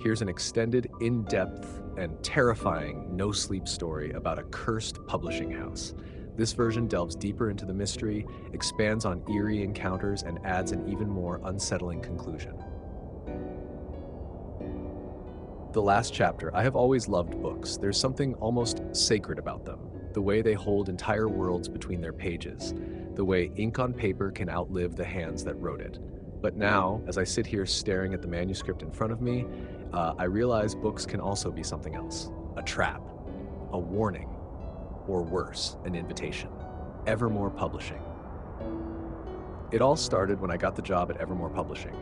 Here's an extended, in-depth, and terrifying no-sleep story about a cursed publishing house. This version delves deeper into the mystery, expands on eerie encounters, and adds an even more unsettling conclusion. The last chapter. I have always loved books. There's something almost sacred about them. The way they hold entire worlds between their pages. The way ink on paper can outlive the hands that wrote it. But now, as I sit here staring at the manuscript in front of me, I realize books can also be something else. A trap, a warning, or worse, an invitation. Evermore Publishing. It all started when I got the job at Evermore Publishing.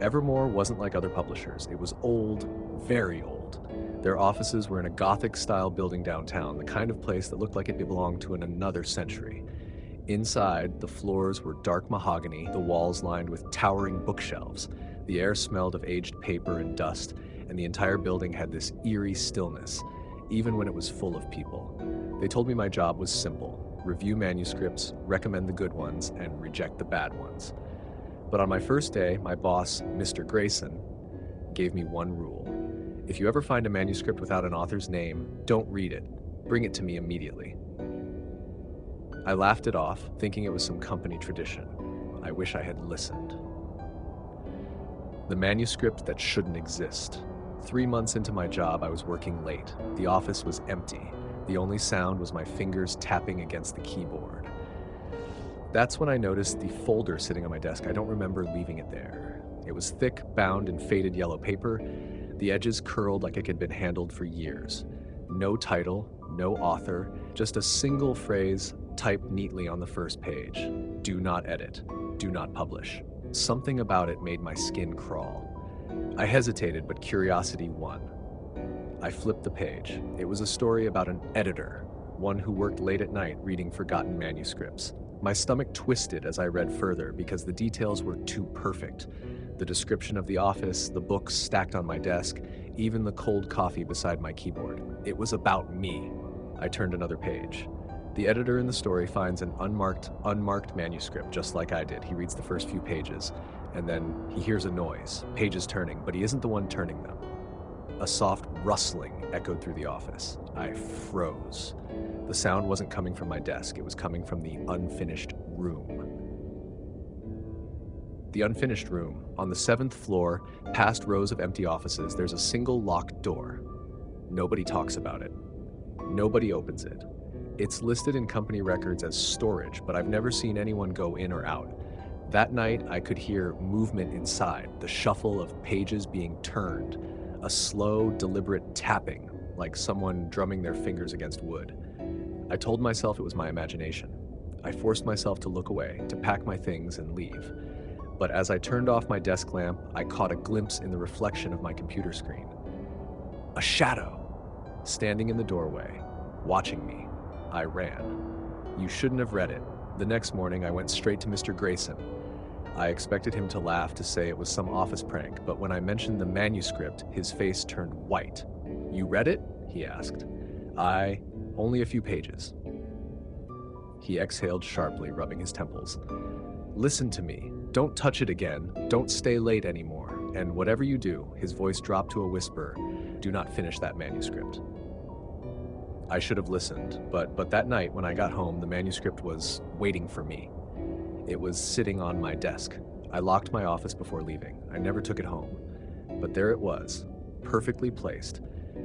Evermore wasn't like other publishers. It was old, very old. Their offices were in a Gothic-style building downtown, the kind of place that looked like it belonged to another century. Inside, the floors were dark mahogany, the walls lined with towering bookshelves. The air smelled of aged paper and dust, and the entire building had this eerie stillness, even when it was full of people. They told me my job was simple: review manuscripts, recommend the good ones, and reject the bad ones. But on my first day, my boss, Mr. Grayson, gave me one rule. If you ever find a manuscript without an author's name, don't read it. Bring it to me immediately. I laughed it off, thinking it was some company tradition. I wish I had listened. The manuscript that shouldn't exist. 3 months into my job, I was working late. The office was empty. The only sound was my fingers tapping against the keyboard. That's when I noticed the folder sitting on my desk. I don't remember leaving it there. It was thick, bound in faded yellow paper. The edges curled like it had been handled for years. No title, no author, just a single phrase typed neatly on the first page. Do not edit. Do not publish. Something about it made my skin crawl. I hesitated, but curiosity won. I flipped the page. It was a story about an editor, one who worked late at night reading forgotten manuscripts. My stomach twisted as I read further because the details were too perfect. The description of the office, the books stacked on my desk, even the cold coffee beside my keyboard. It was about me. I turned another page. The editor in the story finds an unmarked manuscript, just like I did. He reads the first few pages, and then he hears a noise, pages turning, but he isn't the one turning them. A soft rustling echoed through the office. I froze. The sound wasn't coming from my desk, it was coming from the unfinished room. The unfinished room. On the 7th floor, past rows of empty offices, there's a single locked door. Nobody talks about it. Nobody opens it. It's listed in company records as storage, but I've never seen anyone go in or out. That night, I could hear movement inside, the shuffle of pages being turned, a slow, deliberate tapping, like someone drumming their fingers against wood. I told myself it was my imagination. I forced myself to look away, to pack my things and leave. But as I turned off my desk lamp, I caught a glimpse in the reflection of my computer screen. A shadow, standing in the doorway, watching me. I ran. You shouldn't have read it. The next morning, I went straight to Mr. Grayson. I expected him to laugh, to say it was some office prank, but when I mentioned the manuscript, his face turned white. You read it? He asked. Only a few pages. He exhaled sharply, rubbing his temples. Listen to me. Don't touch it again. Don't stay late anymore. And whatever you do, his voice dropped to a whisper, do not finish that manuscript. I should have listened, but that night when I got home, the manuscript was waiting for me. It was sitting on my desk. I locked my office before leaving. I never took it home. But there it was, perfectly placed.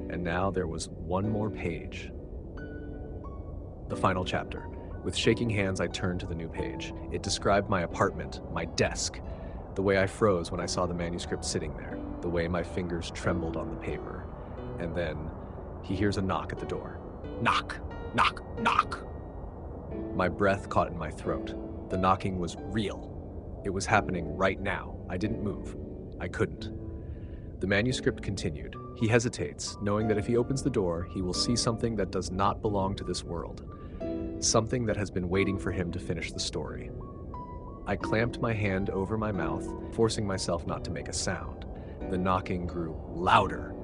And now there was one more page. The final chapter. With shaking hands, I turned to the new page. It described my apartment, my desk, the way I froze when I saw the manuscript sitting there, the way my fingers trembled on the paper. And then he hears a knock at the door. Knock, knock, knock. My breath caught in my throat. The knocking was real. It was happening right now. I didn't move. I couldn't. The manuscript continued. He hesitates, knowing that if he opens the door, he will see something that does not belong to this world. Something that has been waiting for him to finish the story. I clamped my hand over my mouth, forcing myself not to make a sound. The knocking grew louder.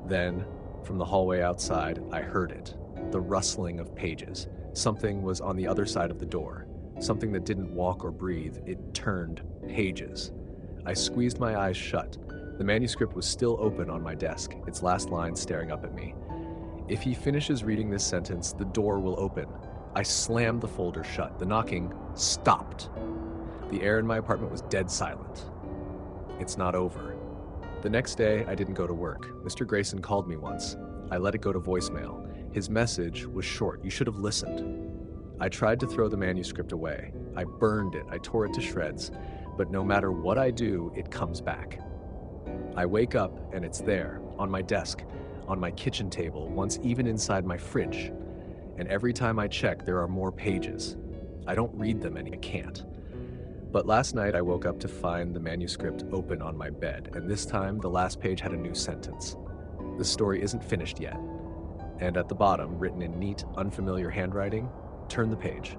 Then, from the hallway outside, I heard it. The rustling of pages. Something was on the other side of the door. Something that didn't walk or breathe. It turned pages. I squeezed my eyes shut. The manuscript was still open on my desk, its last line staring up at me. If he finishes reading this sentence, the door will open. I slammed the folder shut. The knocking stopped. The air in my apartment was dead silent. It's not over. The next day, I didn't go to work. Mr. Grayson called me once. I let it go to voicemail. His message was short. You should have listened. I tried to throw the manuscript away. I burned it. I tore it to shreds. But no matter what I do, it comes back. I wake up and it's there, on my desk, on my kitchen table, once even inside my fridge. And every time I check, there are more pages. I don't read them and I can't. But last night I woke up to find the manuscript open on my bed, and this time the last page had a new sentence. The story isn't finished yet. And at the bottom, written in neat, unfamiliar handwriting, turn the page.